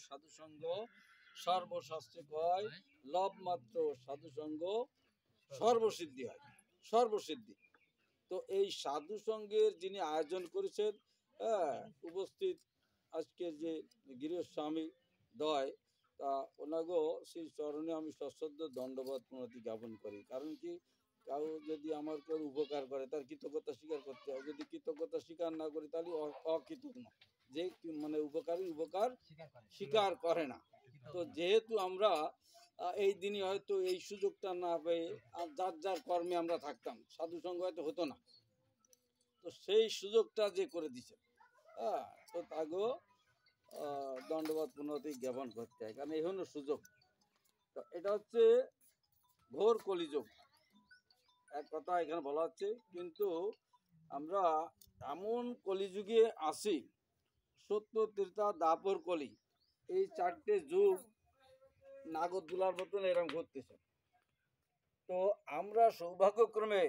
সাধুসঙ্গ সর্বশাস্ত্রে কয় লব মাত্র সাধুসঙ্গ সর্বসিদ্ধি হয়, সর্বসিদ্ধি। তো এই সাধুসঙ্গের যিনি আয়োজন করেছেন, হ্যাঁ, উপস্থিত আজকের যে গৃহস্বামী দয়, তা ওনাগো সেই চরণে আমি সশ্রদ্ধ দণ্ডবত প্রণতি জ্ঞাপন করি। কারণ কি, কাউ যদি আমার কেউ উপকার করে তার কৃতজ্ঞতা স্বীকার করতে হয়। যদি কৃতজ্ঞতা স্বীকার না করি তাহলে অকৃতজ্ঞ, যে মানে উপকারী উপকার স্বীকার করে না। তো যেহেতু আমরা এই দিনই হয়তো এই সুযোগটা না পেয়ে যার যার কর্মে আমরা থাকতাম, সাধুসঙ্গ হয়তো হতো না, তো সেই সুযোগটা যে করে দিছে, হ্যাঁ, তো তাগো দণ্ডবত পুনতি জ্ঞাপন করতে হয়, কারণ এই হলো সুযোগ। তো এটা হচ্ছে ঘোর কলিযুগ, এক কথা এখানে বলা হচ্ছে। কিন্তু আমরা এমন কলিযুগে আসি, সত্য, ত্রেতা, দাপর, কলি, এই চারটে যুগ নাগরদোলার মতন এরকম ঘটতেছে। তো আমরা সৌভাগ্যক্রমে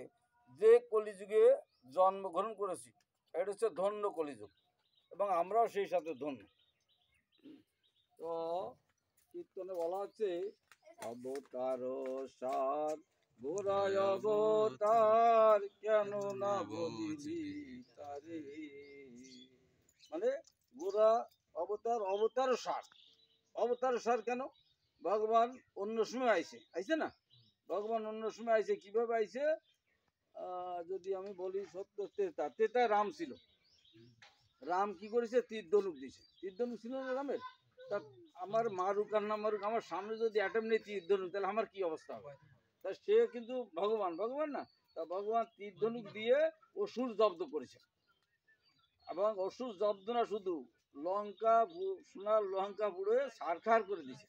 যে কলিযুগে জন্মগ্রহণ করেছি, এটা হচ্ছে ধন্য কলিযুগ, এবং আমরাও সেই সাথে ধন্য। তো কীর্তনে বলা হচ্ছে অবতার সার গোরায় অবতার কেন না বলিবি তারে, মানে গোরা অবতার, অবতার সার। অবতার সার কেন? ভগবান অন্য সময় আইছে না, ভগবান অন্য সময় আইছে। কিভাবে আইছে? যদি আমি বলি, সত্য ত্রেতা, ত্রেতায় রাম ছিল। রাম কি করেছে? তীর ধনুক দিছে। তীর ধনুক ছিল না রামের? তা আমার মারুক আর না মারুক, আমার সামনে যদি অ্যাটেম নেই তীর ধনুক, তাহলে আমার কি অবস্থা হবে? তা সে কিন্তু ভগবান, ভগবান না, তা ভগবান তীর ধনুক দিয়ে অসুর জব্দ করেছে। এবং অসুর জব্দ না শুধু, লঙ্কা, সোনার লঙ্কা পুড়ে সারখার করে দিছে।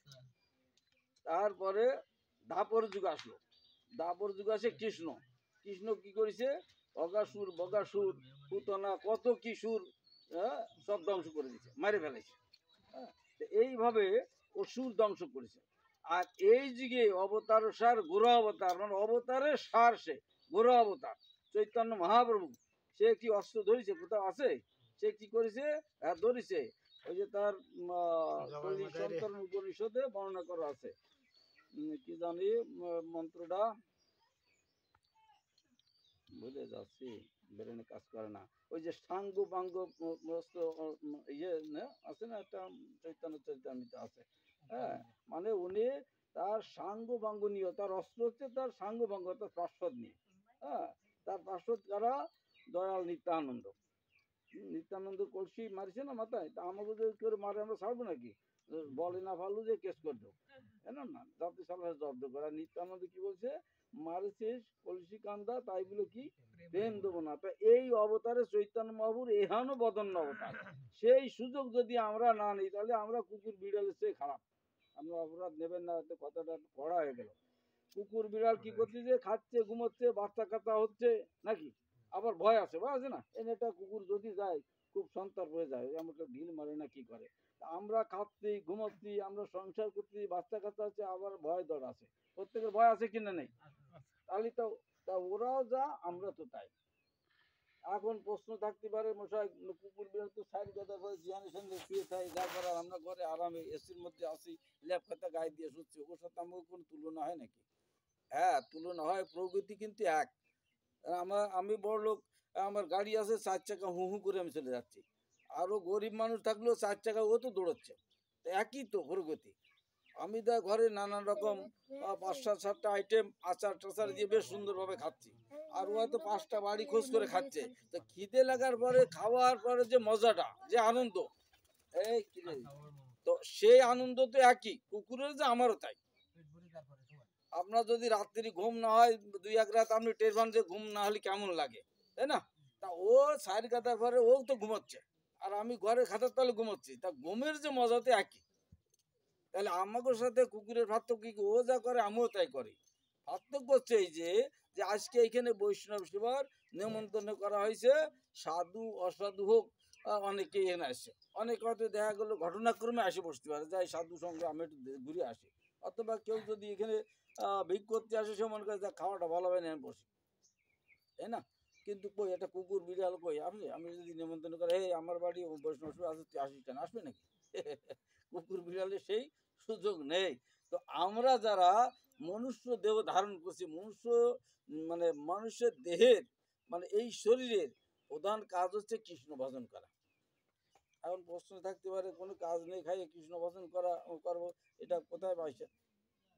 তারপরে দাপর যুগ আসলো। দাপর যুগ আসে কৃষ্ণ। কৃষ্ণ কি করেছে? অগাসুর, বগাসুর, পুতনা, কত কিশোর, সব ধ্বংস করে দিচ্ছে, মারে ফেলেছে। এইভাবে অসুর ধ্বংস করেছে। আর এই যুগে অবতার সার গোরা অবতার, মানে অবতারের সার সে, গোরা অবতার চৈতন্য মহাপ্রভু। সে কি অস্ত্র ধরেছে? কোথাও আছে? সে কি করেছে? ধরেছে। ওই যে তার সন্তান উপনিষদে বর্ণনা করা আছে, কি জানি মন্ত্রটা ভুলে যাচ্ছি, ব্রেনে কাজ করে না। ওই যে সাঙ্গ বাঙ্গ ইয়ে আছে না, একটা চৈতন্য চরিতামৃতে আছে, হ্যাঁ, মানে উনি তার সাঙ্গ বাঙ্গ নিয়ে, তার অস্ত্র হচ্ছে তার সাঙ্গ বাঙ্গ, তার পার্শ্বদ নিয়ে, হ্যাঁ, তার পার্শ্বদ কারা? দয়াল নিত্যানন্দ। নিত্যানন্দ কলসি মারিছে না মাথায়, তা আমাকে যদি করে মারে আমরা ছাড়বো নাকি? বলে না ভালো যে কেস করে দেবো, না, জাতি সালার জব্দ করা। নিত্যানন্দ কি বলছে? মারিছিস কলসি কান্দা, তাই বলে কি প্রেম দেবো না? তা এই অবতারে চৈতন্য মহাপুর এহানো বদন্য অবতার। সেই সুযোগ যদি আমরা না নিই, তাহলে আমরা কুকুর বিড়ালের চেয়ে খারাপ। আমরা অপরাধ নেবেন না, কথাটা কড়া হয়ে গেল। কুকুর বিড়াল কি করছে? খাচ্ছে, ঘুমোচ্ছে, বাচ্চা কাচ্চা হচ্ছে নাকি? আবার ভয় আছে, ভয় আছে না? একটা কুকুর যদি যায়, খুব সন্তাপ হয়ে যায়, আমাকে ঢিল মারে না কি করে। আমরা খাচ্ছি, ঘুমাচ্ছি, আমরা সংসার করছি, বাচ্চা কাচ্চা আছে, আবার ভয় ডর আছে। প্রত্যেকের ভয় আছে কিনা নেই? তাহলে তো, তা ওরাও যা, আমরা তো তাই। এখন প্রশ্ন থাকতে পারে, মশাই কুকুর বিড়াল তো সাইড কথা করে জিয়ানের সঙ্গে শুয়ে থাকে, যার দ্বারা আমরা ঘরে আরামে এসির মধ্যে আসি, ল্যাপ খাতা গায়ে দিয়ে শুচ্ছি, ওর সাথে আমাকে কোনো তুলনা হয় নাকি? হ্যাঁ, তুলনা হয়। প্রগতি কিন্তু এক। আমি বড় লোক, আমার গাড়ি আছে, 4 চাকা হু হু করে আমি চলে যাচ্ছি। আরও গরিব মানুষ থাকলেও 4 চাকা ও তো দৌড়চ্ছে, একই তো প্রগতি। আমি তো ঘরে নানান রকম 5-7টা আইটেম আচার টাচার দিয়ে বেশ সুন্দরভাবে খাচ্ছি, আর ও হয়তো 5টা বাড়ি খোঁজ করে খাচ্ছে। তো খিদে লাগার পরে, খাওয়ার পরে যে মজাটা, যে আনন্দ, এই তো সেই আনন্দ তো একই, কুকুরের যে আমারও তাই। আপনার যদি রাত্রি ঘুম না হয়, 2-1 রাত আপনি টের পান যে ঘুম না হলে কেমন লাগে, তাই না? তা ও সাইড কাটার পরে ও তো ঘুমাচ্ছে, আর আমি ঘরে খাতার তলে ঘুমাচ্ছি, তা ঘুমের যে মজাতে একই। তাহলে আমাকে সাথে কুকুরের পার্থক্য কি? ও যা করে আমিও তাই করি। পার্থক্য হচ্ছে এই যে আজকে এখানে বৈষ্ণব সেবার নিমন্ত্রণ করা হয়েছে, সাধু অসাধু হোক, অনেকেই এনে আসছে। অনেক হয়তো দেখা গেলো ঘটনাক্রমে আসে বসতে পারে, যাই সাধু সঙ্গে আমি একটু ঘুরে আসি। অথবা কেউ যদি এখানে ভিক করতে আসে, সে মনে করে খাওয়াটা ভালো হয় না, আমি বসি, তাই না? কিন্তু কই একটা কুকুর বিড়াল কই আপনি, আমি যদি নিমন্ত্রণ করে, এই আমার বাড়ি বৈষ্ণব সেবা আছে, তুই আসিস কেন? আসবে নাকি? কুকুর বিড়াল বিড়ালে সেই সুযোগ নেই। তো আমরা যারা মনুষ্য দেহ ধারণ করছি, মানে মানুষের দেহের মানে এই শরীরের প্রধান কাজ হচ্ছে কৃষ্ণ ভজন করা। এখন প্রশ্ন থাকতে পারে কোনো কাজ নেই খাইয়ে কৃষ্ণ ভজন করবো, এটা কোথায় পাইছে?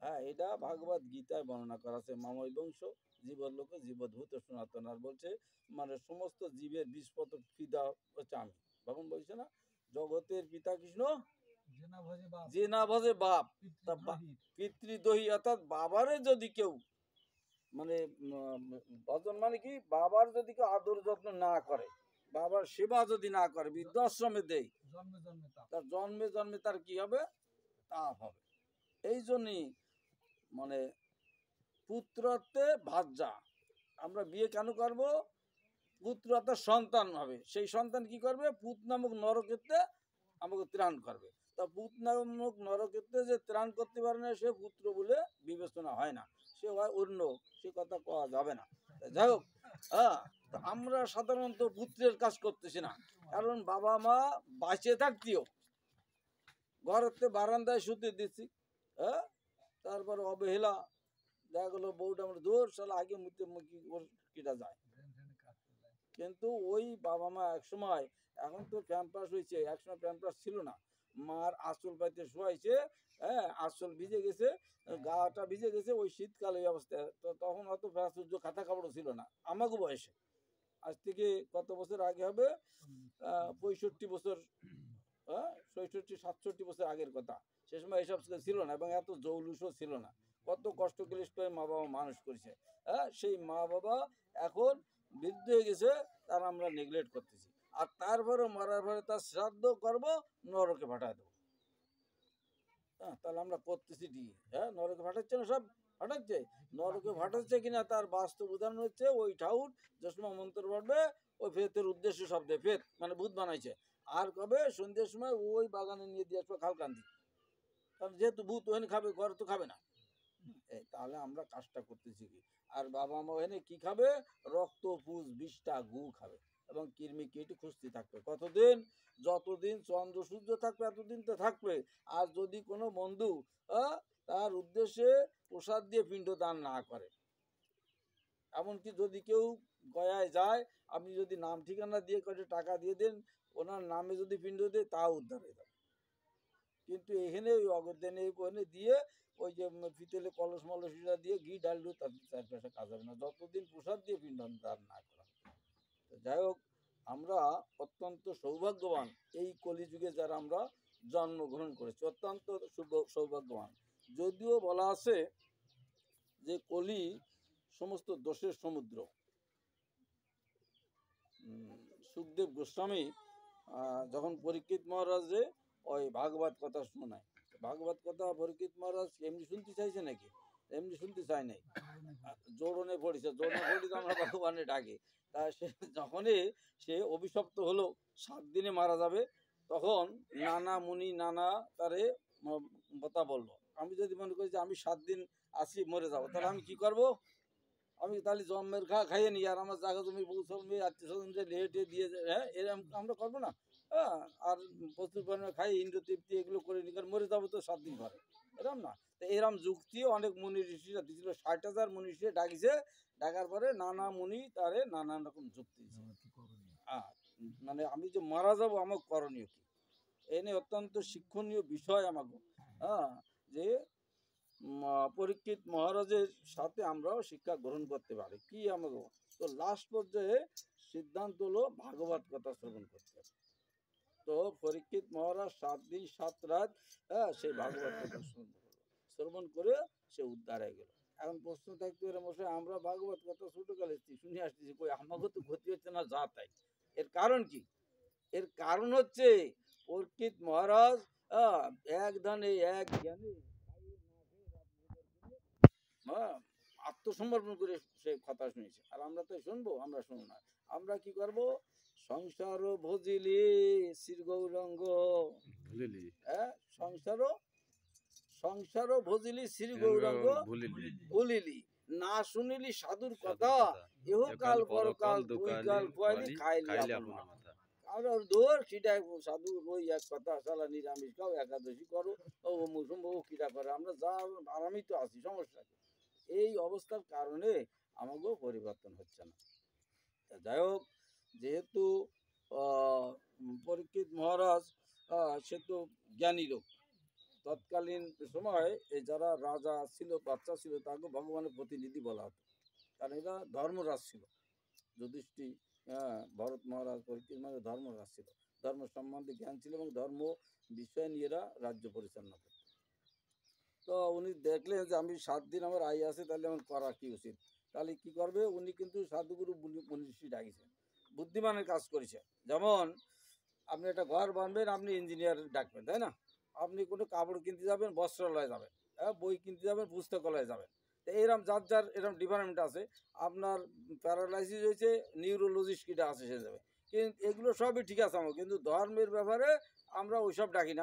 হ্যাঁ, এটা ভাগবত গীতায় বর্ণনা করা আছে। মাময় বংশ জীবলোকে জীবদ্ভূত সনাতন, আর বলছে মানে সমস্ত জীবের বিষপত্র পিতা হচ্ছে আমি। তখন বলছে না জগতের পিতা কৃষ্ণ, যে না ভজে বাপ। পিতৃদোহী অর্থাৎ বাবারে যদি কেউ মানে ভজন মানে কি, বাবার যদি কেউ আদর যত্ন না করে, বাবার সেবা যদি না করে, বৃদ্ধাশ্রমে দেয়, তার জন্মে জন্মে তার কি হবে? তাপ হবে। এই জন্যই মানে পুত্রত্বে ভাজ্যা, আমরা বিয়ে কেন করব? পুত্র অর্থাৎ সন্তান হবে, সেই সন্তান কি করবে? পুত নামক নরকেতে আমাকে ত্রাণ করবে। তা পুত নামক নরকেতে যে ত্রাণ করতে পারে না, সে পুত্র বলে বিবেচনা হয় না, সে হয় অন্য, সে কথা পাওয়া যাবে না। যাই হোক, হ্যাঁ, আমরা সাধারণত পুত্রের কাজ করতেছি না, কারণ বাবা মা বাঁচে থাকতেও ঘরেতে বারান্দায় শুতে দিচ্ছি, হ্যাঁ, তারপরে অবহেলা, দেখা গেলো বউটা আমার দূর সাল আগে মুতে কিটা যায়। কিন্তু ওই বাবা মা এক সময়, এখন তো প্যাম্পাস হয়েছে, একসময় প্যাম্পাস ছিল না, মার আঁচল পাইতে শোয়াইছে, হ্যাঁ, আঁচল ভিজে গেছে, গাটা ভিজে গেছে, ওই শীতকালে ওই অবস্থায়। তো তখন অত প্রাচুর্য খাতা কাপড় ছিল না আমাকে বয়সে, আজ থেকে কত বছর আগে হবে, 65 বছর, হ্যাঁ, 66-67 বছর আগের কথা। সে সময় এসব ছিল না, এবং এত জৌলুসও ছিল না। কত কষ্ট ক্লেশ করে মা বাবা মানুষ করেছে, হ্যাঁ, সেই মা বাবা এখন বৃদ্ধ হয়ে গেছে, তার আমরা নেগলেক্ট করতেছি। আর তারপরে মরার পরে তার শ্রাদ্ধ করব, নরকে পাঠায় দেবো। হ্যাঁ, তাহলে আমরা করতেছি কি? হ্যাঁ, নরকে পাঠাচ্ছে না, সব পাঠাচ্ছে। নরকে পাঠাচ্ছে কিনা তার বাস্তব উদাহরণ হচ্ছে ওই ঠাউর যে সময় মন্ত্র পড়বে, ওই ফেতের উদ্দেশ্য শব্দে, ফেত মানে ভূত বানাইছে, আর কবে সন্ধ্যের সময় ওই বাগানে নিয়ে দিয়ে আসবে খালকান্দি, কারণ যেহেতু ভূত ওখানে খাবে, ঘরে তো খাবে না। তাহলে আমরা কাজটা করতেছি কি? আর বাবা মা এনে কি খাবে? রক্ত পুষ বিষটা গু খাবে, এবং কৃমি কীট খুঁজতে থাকবে। কতদিন? যতদিন চন্দ্র সূর্য থাকবে এতদিন তো থাকবে। আর যদি কোনো বন্ধু তার উদ্দেশ্যে প্রসাদ দিয়ে পিণ্ড দান না করে, এমনকি যদি কেউ গয়ায় যায়, আপনি যদি নাম ঠিকানা দিয়ে কয়েকটা টাকা দিয়ে দেন, ওনার নামে যদি পিণ্ড দেয়, তাও উদ্ধার হয়ে যাবে। কিন্তু এখানে ওই অগরদানে ওখানে দিয়ে ওই যে পিতলে কলস মলসিটা দিয়ে ঘি ডাল দিয়ে তাদের 4 পয়সা কাজ হবে না, যতদিন প্রসাদ দিয়ে পিণ্ডন দান না করা। যাই হোক, আমরা অত্যন্ত সৌভাগ্যবান, এই কলিযুগে যারা আমরা জন্মগ্রহণ করেছি, অত্যন্ত সৌভাগ্যবান। যদিও বলা আছে যে কলি সমস্ত দোষের সমুদ্র। সুখদেব গোস্বামী যখন পরীক্ষিত মহারাজে ওই ভাগবত কথা শোনায়, ভাগবত কথা পরীক্ষিত মহারাজ এমনি শুনতে চাইছে নাকি? এমনি শুনতে চাই নাই, জোড়নে পড়েছে, জোড়নে পড়ি তো আমরা ভগবানে ডাকি। তা সে যখনই সে অভিশপ্ত হলো 7 দিনে মারা যাবে, তখন নানা মুনি নানা তারে কথা বললো। আমি যদি মনে করি যে আমি 7 দিন আসি মরে যাবো, তাহলে আমি কি করব? আমি তাহলে জন্মের খাইয়ে নিই, আর আমার জায়গা জমি বউ সব মেয়ে আত্মীয় স্বজনকে লেটে দিয়ে, হ্যাঁ, এরকম আমরা করবো না। হ্যাঁ, আর প্রচুর পরিমাণে খাই, ইন্দ্র তৃপ্তি এগুলো করে নি, কারণ মরে যাবো তো 7 দিন পরে, এরকম না। তো এরকম যুক্তিও অনেক মুনি ঋষিরা দিয়েছিল, 60,000 মুনি ঋষি ডাকিছে, ডাকার পরে নানা মুনি তারে নানান রকম যুক্তি মানে আমি যে মারা যাবো আমার করণীয় কি, এনে অত্যন্ত শিক্ষণীয় বিষয় আমাকে, হ্যাঁ, যে পরীক্ষিত মহারাজের সাথে আমরাও শিক্ষা গ্রহণ করতে পারি। কি আমাকে তো লাস্ট পর্যায়ে সিদ্ধান্ত হলো ভাগবত কথা শ্রবণ করতে হবে। তো পরীক্ষিত মহারাজ 7 দিন 7 রাত, হ্যাঁ, সেই ভাগবত কথা শ্রবণ করে সে উদ্ধার হয়ে গেল। এখন প্রশ্ন থাকতে পারে, মশাই আমরা ভাগবত কথা ছোটকালে শুনে আসতেছি, কই আমাকে তো ক্ষতি হচ্ছে না, যা তাই। এর কারণ কি? এর কারণ হচ্ছে পরীক্ষিত মহারাজ এক ধানে এক জ্ঞানে আত্মসমর্পণ করে সে কথা শুনেছে, আর আমরা তো শুনবো? আমরা শুনবো না। আমরা কি করব? সংসার ভজিলি শ্রী গৌরাঙ্গ, হ্যাঁ, সংসার ভজিলি শ্রী গৌরাঙ্গ ভুলিলি, না শুনিলি সাধুর কথা, এহকাল পরকাল দুই কাল খোয়াইলি খাইলি আপন মাথা। আমরা দৌড় কিটা সাধু ওই এক কথা শালা নিরামিষ খাও একাদশী করো ও মুসুম ও কিটা করে আমরা যা আরামই তো আছি সমস্যা কি? এই অবস্থার কারণে আমাকেও পরিবর্তন হচ্ছে না। যাই হোক, যেহেতু পরীক্ষিত মহারাজ সে তো জ্ঞানী লোক, তৎকালীন সময় এই যারা রাজা ছিল বাচ্চা ছিল তাকে ভগবানের প্রতিনিধি বলা হতো, কারণ এরা ধর্মরাজ ছিল। যুধিষ্ঠির, ভরত মহারাজ পরীক্ষিত মানে ধর্মরাজ ছিল, ধর্ম সম্বন্ধে জ্ঞান ছিল এবং ধর্ম বিষয় নিয়ে এরা রাজ্য পরিচালনা করত। তো উনি দেখলেন যে আমি 7 দিন আমার আয় আছে, তাহলে আমার করা কি উচিত, তাহলে কি করবে, উনি কিন্তু সাধুগুরু মনীষী ডাকিছেন, বুদ্ধিমানের কাজ করেছে। যেমন আপনি একটা ঘর বানবেন, আপনি ইঞ্জিনিয়ার ডাকবেন, তাই না? আপনি কোনো কাপড় কিনতে যাবেন, বস্ত্রালয়ে যাবেন, বই কিনতে যাবেন, পুস্তকালয়ে যাবেন। তো এরম যার যার এরম ডিপার্টমেন্ট আছে। আপনার প্যারালাইসিস হয়েছে, নিউরোলজিস্ট কিটা আছে সে যাবে। কিন্তু এগুলো সবই ঠিক আছে আমার, কিন্তু ধর্মের ব্যাপারে আমরা ওইসব ডাকি না।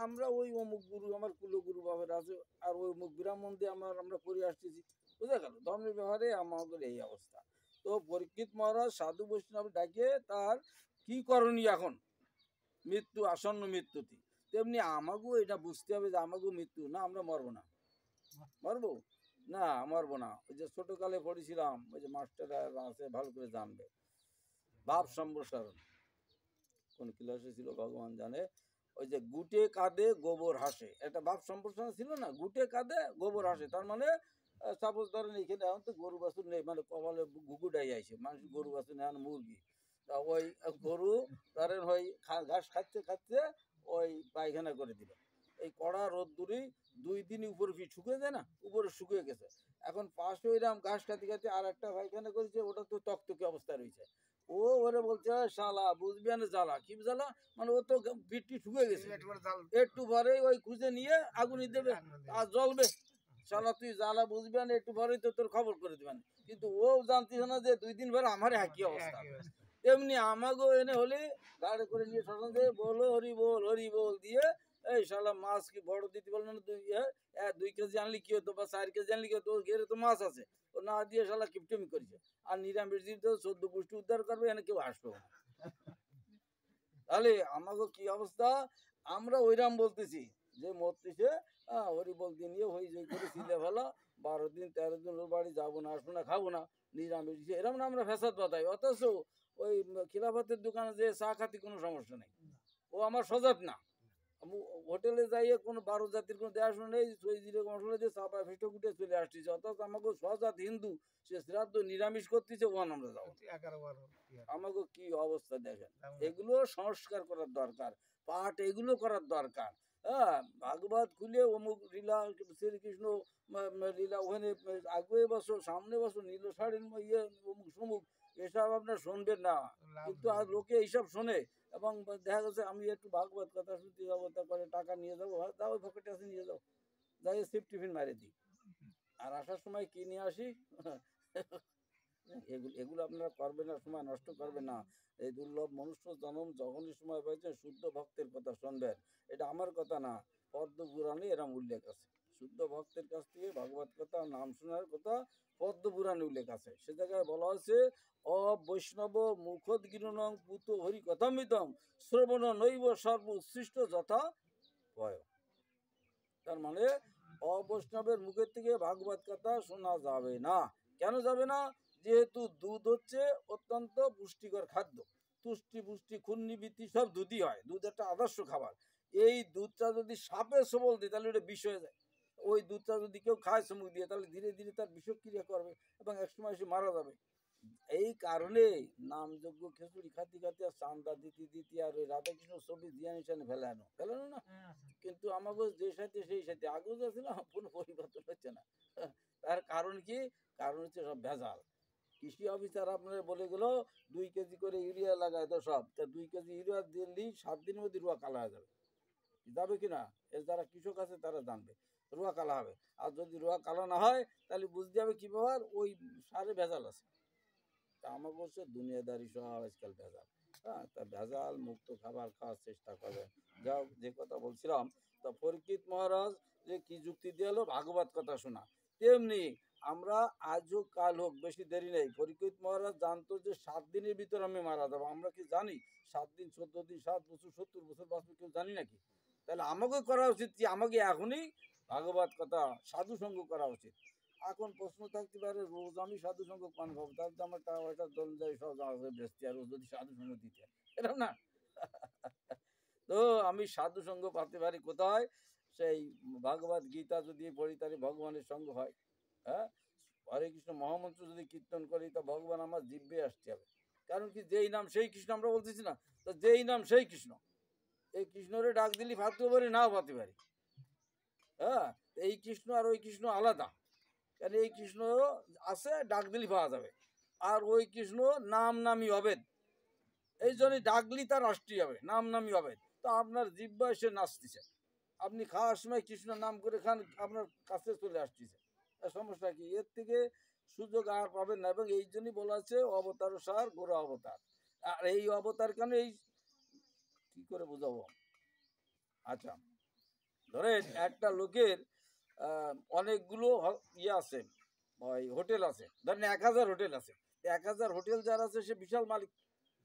আমরা ওই অমুক গুরু, আমার কুলগুরু বাবার আছে, আর ওই অমুক ব্রাহ্মণ দিয়ে আমরা করে আসতেছি। বুঝা গেল? ধর্মের ব্যাপারে আমাদের এই অবস্থা। তো পরীক্ষিত মহারাজ সাধু বৈষ্ণব ডাকিয়ে তার কি করণীয় এখন, মৃত্যু আসন্ন মৃত্যুতে, তেমনি আমাকেও এটা বুঝতে হবে যে আমাকেও মৃত্যু, না আমরা মরবো না, মরবো না, মরবো না। ওই যে ছোটকালে পড়েছিলাম, ওই যে মাস্টার আছে ভালো করে জানবে, ভাব সম্প্রসারণ কোন ক্লাসে ছিল ভগবান জানে, ওই যে গুটে কাঁদে গোবর হাসে, একটা ভাব সম্প্রসারণ ছিল না, গুটে কাঁদে গোবর হাসে। তার মানে সাপোজ ধরেন এখানে এখন তো গরু বাছুর নেই, মানে কপালে ঘুঘুটাই আইছে, মানুষ গরু বাছুর নেই, মুরগি। তা ওই গরু ধরেন ওই ঘাস খাচ্ছে খাচ্ছে ওই পায়খানা করে দিল, এই কড়া রোদ্দুরি 2 দিন উপরে শুকিয়ে যায় না, উপরে শুকিয়ে গেছে। এখন পাশে ওইরাম ঘাস খাতে খাতে আর একটা পায়খানা করেছে, ওটা তো তকতকে অবস্থা রয়েছে। ও ওরে বলছে শালা বুঝবি না জ্বালা, কি জ্বালা, মানে ও তো পিঠটি শুকিয়ে গেছে, একটু পরে ওই খুঁজে নিয়ে আগুনি দেবে আর জ্বলবে। শালা তুই জ্বালা বুঝবি না, একটু পরেই তো তোর খবর করে দিবেন। কিন্তু ও জানতিস না যে 2 দিন পরে আমার একই অবস্থা। এমনি আমাকেও এনে হলে গাড়ি করে নিয়ে শ্মশান দিয়ে বলো হরি বল দিয়ে, এই শালা মাছ কি বড় দিতে বললেন, 2 কেজি আনলি কি হতো বা 4 কেজি আনলি কি হতো, ওর ঘেরে তো মাছ আছে, ও না দিয়ে শালা কিপটেমি করেছে। আর নিরামিষ দিতে 14 পুষ্টি উদ্ধার করবে, এনে কেউ আসবে না। তাহলে আমাকে কি অবস্থা, আমরা ওইরাম বলতেছি যে মরতেছে, হরি বলতে নিয়ে হয়ে যাই করে ছিলে ভালো, 12 দিন 13 দিন ওর বাড়ি যাবো না, আসবো না, খাবো না, নিরামিষ এরম না আমরা ফ্যাসাদ বাতাই। অথচ ওই খিলাফতের দোকানে যে চা খাতি কোনো সমস্যা নেই, ও আমার সজাত না। হোটেলে যাইয়ে কোনো 12 জাতির কোনো দেখাশোনা নেই, ওই জিরে মশলা দিয়ে চাপা ফেটে গুটে চলে আসতেছে, অথচ আমাকে সজাত হিন্দু, সে শ্রাদ্ধ নিরামিষ করতেছে, ওখান আমরা যাবো। আমাকে কি অবস্থা দেখেন। এগুলো সংস্কার করার দরকার, পাঠ এগুলো করার দরকার। ভাগবত খুলে অমুক লীলা শ্রীকৃষ্ণ লীলা ওখানে আগে বসো, সামনে বসো, নীল শাড়ির ইয়ে অমুক সমুক, এসব আপনার শুনবেন না। কিন্তু আর লোকে এইসব শোনে, এবং দেখা গেছে আমি একটু ভাগবত কথা শুনতে যাবো, তারপরে টাকা নিয়ে যাবো, যাও পকেটে আছে নিয়ে যাও, যাই সিপ টিফিন মারে দিই, আর আসার সময় কি নিয়ে আসি। এগুলো আপনারা করবেন না, সময় নষ্ট করবেন না। এই দুর্লভ মনুষ্য জন্ম যখনই সময় পাইছেন শুদ্ধ ভক্তের কথা শুনবেন। এটা আমার কথা না, পদ্ম পুরাণে এরম উল্লেখ আছে, শুদ্ধ ভক্তের কাছ থেকে ভাগবত কথা নাম শোনার কথা পদ্ম পুরাণে উল্লেখ আছে। সে জায়গায় বলা হয়েছে অবৈষ্ণব মুখোদ্গীর্ণং পুত হরি কথামৃতম শ্রবণ নৈব সর্ব উৎসৃষ্ট যথা ভয়। তার মানে অবৈষ্ণবের মুখের থেকে ভাগবত কথা শোনা যাবে না। কেন যাবে না? যেহেতু দুধ হচ্ছে অত্যন্ত পুষ্টিকর খাদ্য, তুষ্টি পুষ্টি খুন্নি বৃত্তি সব দুধই হয়, দুধ একটা আদর্শ খাবার। এই দুধটা যদি সাপে সবল দিই তাহলে ওটা বিষ হয়ে যায়। ওই দুধটা যদি কেউ খায় চুমুক দিয়ে, তাহলে ধীরে ধীরে তার বিষক্রিয়া করবে এবং একসময় সে মারা যাবে। এই কারণে নামযোগ্য খিচুড়ি খাতি খাতি আর চান্দা দিতে দিতে আর ওই রাধাকৃষ্ণ ছবি দিয়া নিশানে ফেলানো না। কিন্তু আমাকে যে সাথে সেই সাথে আগেও যা ছিল কোনো পরিবর্তন হচ্ছে না। তার কারণ কি? কারণ হচ্ছে সব ভেজাল। কৃষি অফিসার আপনার বলে গেল 2 কেজি করে ইউরিয়া লাগায়, তো সব তা 2 কেজি ইউরিয়া দিলেই 7 দিনের মধ্যে রুয়া কালা হয়ে যাবে, যাবে কিনা এর যারা কৃষক আছে তারা জানবে, রুয়া কালা হবে। আর যদি রুয়া কালা না হয় তাহলে বুঝতে হবে কি ব্যাপার, ওই সারে ভেজাল আছে। তা আমাকে হচ্ছে দুনিয়াদারি সব আজকাল ভেজাল। তা ভেজাল মুক্ত খাবার খাওয়ার চেষ্টা করবেন। যাও, যে কথা বলছিলাম, তা পরীক্ষিত মহারাজ যে কি যুক্তি দিয়ে এলো, ভাগবত কথা শোনা। তেমনি আমরা আজ হোক কাল হোক বেশি দেরি নেই, পরীক্ষিত মহারাজ জানতো যে 7 দিনের ভিতর আমি মারা যাবো। আমরা কি জানি 7 দিন 14 দিন 7 বছর 70 বছর বাঁচবে? কেউ জানি নাকি? তাহলে আমাকে করা উচিত কি? আমাকে এখনই ভাগবত কথা সাধু সঙ্গ করা উচিত। এখন প্রশ্ন থাকতে পারে রোজ আমি সাধু সঙ্গ পান খাবো, তাহলে তো আমার টাকা পয়সা দল সব বেচতে আর রোজ যদি সাধু সঙ্গ দিতে এরকম না। তো আমি সাধু সঙ্গ পাতে পারি কোথায়? সেই ভাগবত গীতা যদি পড়ি তাহলে ভগবানের সঙ্গ হয়। হ্যাঁ, হরে কৃষ্ণ মহামন্ত্র যদি কীর্তন করি তা ভগবান আমার জিভে আসতে হবে। কারণ কি, যেই নাম সেই কৃষ্ণ আমরা বলতেছি না, তো যেই নাম সেই কৃষ্ণ। এই কৃষ্ণরে ডাক দিলি ভাবতেও পারি, নাও ভাবতে পারি। হ্যাঁ, এই কৃষ্ণ আর ওই কৃষ্ণ আলাদা। কারণ এই কৃষ্ণ আছে, ডাক দিলি পাওয়া যাবে, আর ওই কৃষ্ণ নাম নামি হবে। এই জন্যই ডাকলি তার রাষ্ট্রীয় হবে, নাম নামি হবে। তো আপনার জিব্বা এসে নাচতেছে, আপনি খাওয়ার সময় কৃষ্ণ নাম করে খান, আপনার কাছে চলে আসতেছে। সমস্যা কি? এর থেকে সুযোগ আর পাবেন না। এবং এই জন্যই বলা আছে অবতার সার গোড়া অবতার। আর এই অবতার কেন, এই কি করে বোঝাবো? আচ্ছা, ধরেন একটা লোকের অনেকগুলো ইয়ে আছে, ওই হোটেল আছে, ধরেন 1000 হোটেল আছে। 1000 হোটেল যার আছে সে বিশাল মালিক,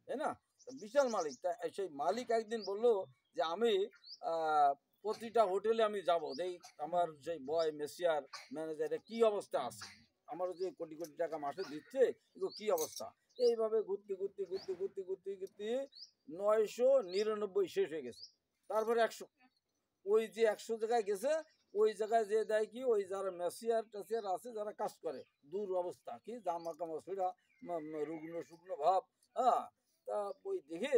তাই না? বিশাল মালিক। তা সেই মালিক একদিন বললো যে আমি প্রতিটা হোটেলে আমি যাব, এই আমার সেই বয় মেসিয়ার ম্যানেজারের কি অবস্থা আছে, আমারও যে কোটি কোটি টাকা মাসে দিচ্ছে, এগুলো কি অবস্থা। এইভাবে ঘুরতে ঘুরতে ঘুরতে ঘুরতে ঘুরতে ঘুরতে 999 শেষ হয়ে গেছে। তারপরে 100, ওই যে 100 জায়গায় গেছে, ওই জায়গায় যে দেয় কি, ওই যারা মেসিয়ার টেসিয়ার আছে যারা কাজ করে, দূর অবস্থা কি জামা কামা ছেঁড়া, রুগ্ন শুকনো ভাব। হ্যাঁ, তা ওই দেখে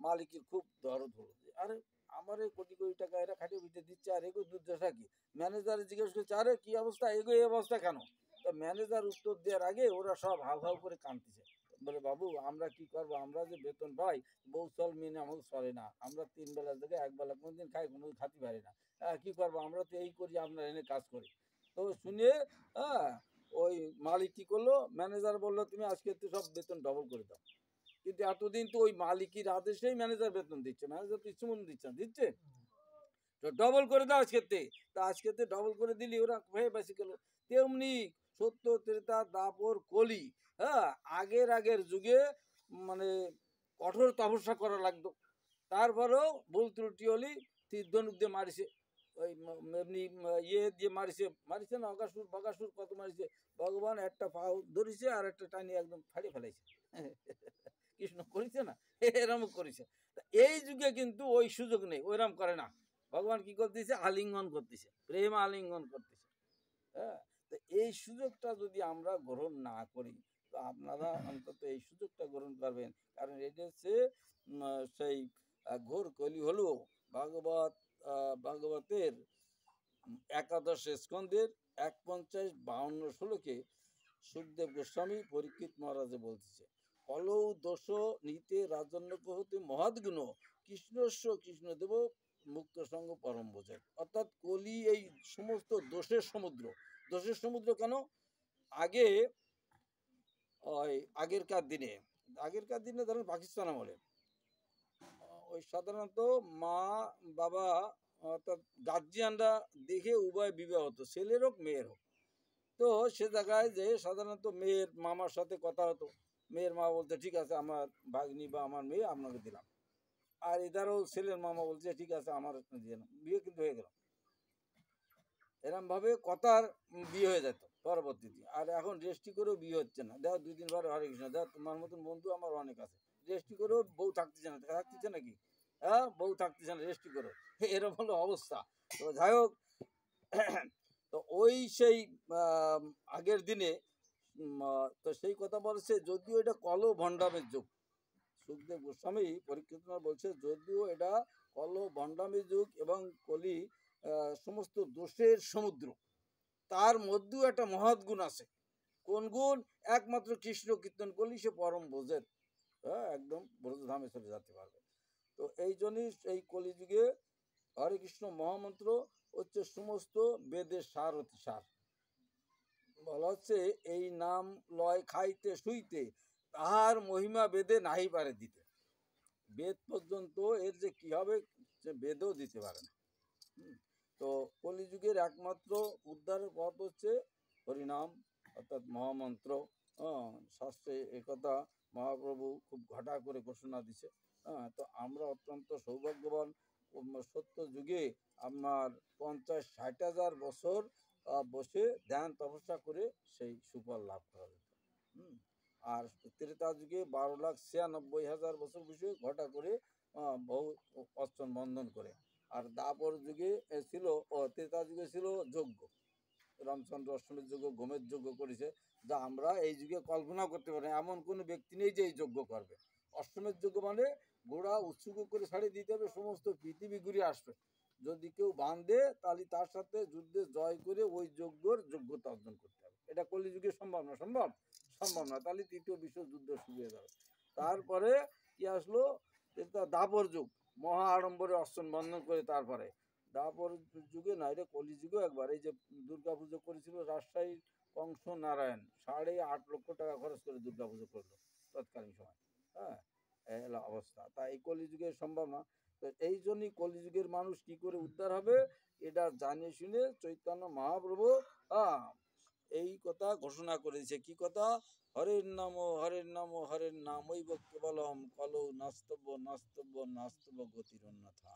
মালিকের খুব দরদ হলো, আরে আমার এই কোটি কোটি টাকা এরা খাটিয়ে বিটে দিচ্ছে, আর এগো দুর্দশা কি? ম্যানেজার জিজ্ঞেস করছে, আরে কি অবস্থা, এগো এই অবস্থা কেন? তো ম্যানেজার উত্তর দেওয়ার আগে ওরা সব হাউ হাউ করে কাঁদতেছে, বলে বাবু আমরা কি করবো, আমরা যে বেতন পাই বউ চল মেনে আমাকে চলে না, আমরা 3 বেলার জায়গায় 1 বেলা কোনদিন খাই, কোনোদিন খাতে পারি না। হ্যাঁ, কি করবো, আমরা তো এই করি, আপনার এনে কাজ করি। তো শুনে হ্যাঁ, ওই মালিক কি করলো, ম্যানেজার বললো তুমি আজকে তো সব বেতন ডবল করে দাও। কিন্তু এতদিন তো ওই মালিকের আদেশেই ম্যানেজার বেতন দিচ্ছে, ম্যানেজার তো ইচ্ছে মতো দিচ্ছে না, দিচ্ছে তো ডবল করে দাও আজকেতে। তা আজকেতে ডবল করে দিলি ওরা হয়ে বেশি গেল। তেমনি সত্য ত্রেতা দাপর কলি, হ্যাঁ, আগের আগের যুগে মানে কঠোর তপস্যা করা লাগতো, তারপরেও ভুল ত্রুটি হলি তীর ধনুক দিয়ে মারিছে, ওই এমনি ইয়ে দিয়ে মারিছে, মারিছে না, অগাসুর বগাসুর কত মারিছে, ভগবান একটা পাও ধরিছে আর একটা টানি একদম ফাড়িয়ে ফেলাইছে। কৃষ্ণ করেছে না, এরম করেছে। এই যুগে কিন্তু ওই সুযোগ নেই, ওইরকম করে না। ভগবান কি করতেছে, আলিঙ্গন করতেছে, প্রেম আলিঙ্গন করতেছে। হ্যাঁ, তো এই সুযোগটা যদি আমরা গ্রহণ না করি, তো আপনারা অন্তত এই সুযোগটা গ্রহণ করবেন। কারণ এটা হচ্ছে সেই ঘোর কলি হলো ভাগবত, ভাগবতের 11 স্কন্ধের 51-52 শ্লোকে সুখদেব গোস্বামী পরীক্ষিত মহারাজে বলতেছে, কলৌ দোষ নিতে রাজন্যক হতে মহাদ্গুণ কৃষ্ণস্ব কৃষ্ণদেব মুক্ত সঙ্গ পরম বোঝে। অর্থাৎ কলি এই সমস্ত দোষের সমুদ্র। দোষের সমুদ্র কেন? আগে ওই আগেরকার দিনে ধরেন পাকিস্তান আমলে ওই সাধারণত মা বাবা অর্থাৎ গার্জিয়ানরা দেখে উভয় বিবাহ হতো, ছেলের হোক মেয়ের হোক। তো সে জায়গায় যে সাধারণত মেয়ের মামার সাথে কথা হতো, মেয়ের মা বলতে ঠিক আছে আমার ভাগ্নি বা আমার মেয়ে আপনাকে দিলাম, আর এদারও ছেলের মামা বলছে ঠিক আছে আমার দিয়ে নাও, বিয়ে কিন্তু হয়ে গেল। এরম ভাবে কথার বিয়ে হয়ে যেত পরবর্তীতে। আর এখন রেজিস্ট্রি করেও বিয়ে হচ্ছে না, দেখো 2 দিন পরে হরে কৃষ্ণ, দেখো তোমার মতন বন্ধু আমার অনেক আছে, রেজিস্ট্রি করেও বউ থাকতেছে না, থাকতেছে নাকি? হ্যাঁ, বউ থাকতেছে না, রেজিস্ট্রি করো, এরকম হলো অবস্থা। তো যাই হোক, তো ওই সেই আগের দিনে তো সেই কথা বলছে, যদিও এটা কলো ভণ্ডামের যুগ, সুখদেব গোস্বামী পরীক্ষিত বলছে যদিও এটা কলো ভণ্ডামের যুগ এবং কলি সমস্ত দোষের সমুদ্র, তার মধ্যেও একটা মহৎ গুণ আছে। কোন গুণ? একমাত্র কৃষ্ণ কীর্তন করলেই সে পরম বোঝের, হ্যাঁ, একদম ব্রজধামে চলে যেতে পারবে। তো এই জন্যই এই কলিযুগে হরে কৃষ্ণ মহামন্ত্র হচ্ছে সমস্ত বেদের সার অতি সার। বলা হচ্ছে এই নাম লয় খাইতে শুইতে তাহার মহিমা বেদে নাহি পারে দিতে। বেদ পর্যন্ত এর যে কি হবে সে বেদও দিতে পারে না। তো কলিযুগের একমাত্র উদ্ধারের পথ হচ্ছে হরিনাম অর্থাৎ মহামন্ত্র। শাস্ত্রে একথা মহাপ্রভু খুব ঘটা করে ঘোষণা দিছে। তো আমরা অত্যন্ত সৌভাগ্যবান, সত্য যুগে আপনার 50-60 হাজার বছর বসে ধ্যান তপস্যা করে সেই সুফল লাভ করা যেত। আর ত্রেতা যুগে 12,96,000 বছর বসে ঘটা করে বহু অর্চন বন্ধন করে। আর দাপর যুগে ছিল, ত্রেতা যুগে ছিল যজ্ঞ, রামচন্দ্র অষ্টমীর যজ্ঞ, গোমের যজ্ঞ করেছে, যা আমরা এই যুগে কল্পনা করতে পারি। এমন কোনো ব্যক্তি নেই যে এই যজ্ঞ করবে। অষ্টমের যজ্ঞ মানে ঘোড়া উৎসুক করে ছাড়িয়ে দিতে হবে, সমস্ত পৃথিবী ঘুরে আসবে। যদি কেউ বাঁধে তাহলে তার সাথে যুদ্ধে জয় করে ওই যজ্ঞর যোগ্যতা অর্জন করতে হবে। এটা কলিযুগে সম্ভব না, সম্ভব সম্ভব না, তাহলে তৃতীয় বিশ্বযুদ্ধ শুরু হয়ে যাবে। তারপরে কি আসলো, এটা দাপর যুগ, মহা আড়ম্বরে অর্চন বন্ধন করে। তারপরে দাপর যুগে না, এটা কলিযুগে একবার এই যে দুর্গা পুজো করেছিল রাজশাহীর কংস নারায়ণ, 8.5 লক্ষ টাকা খরচ করে দুর্গা পুজো করলো তৎকালীন সময়। হ্যাঁ, এই হলো অবস্থা। তাই এই কলিযুগে সম্ভব না। তো এই জন্যই কলিযুগের মানুষ কি করে উদ্ধার হবে, এটা জানিয়ে শুনে চৈতন্য মহাপ্রভু এই কথা ঘোষণা করেছে। কি কথা? হরের নাম হরের নাম হরের নামই কেবলম কলৌ নাস্তব্য নাস্তব্য নাস্তব্য গতির অন্যথা।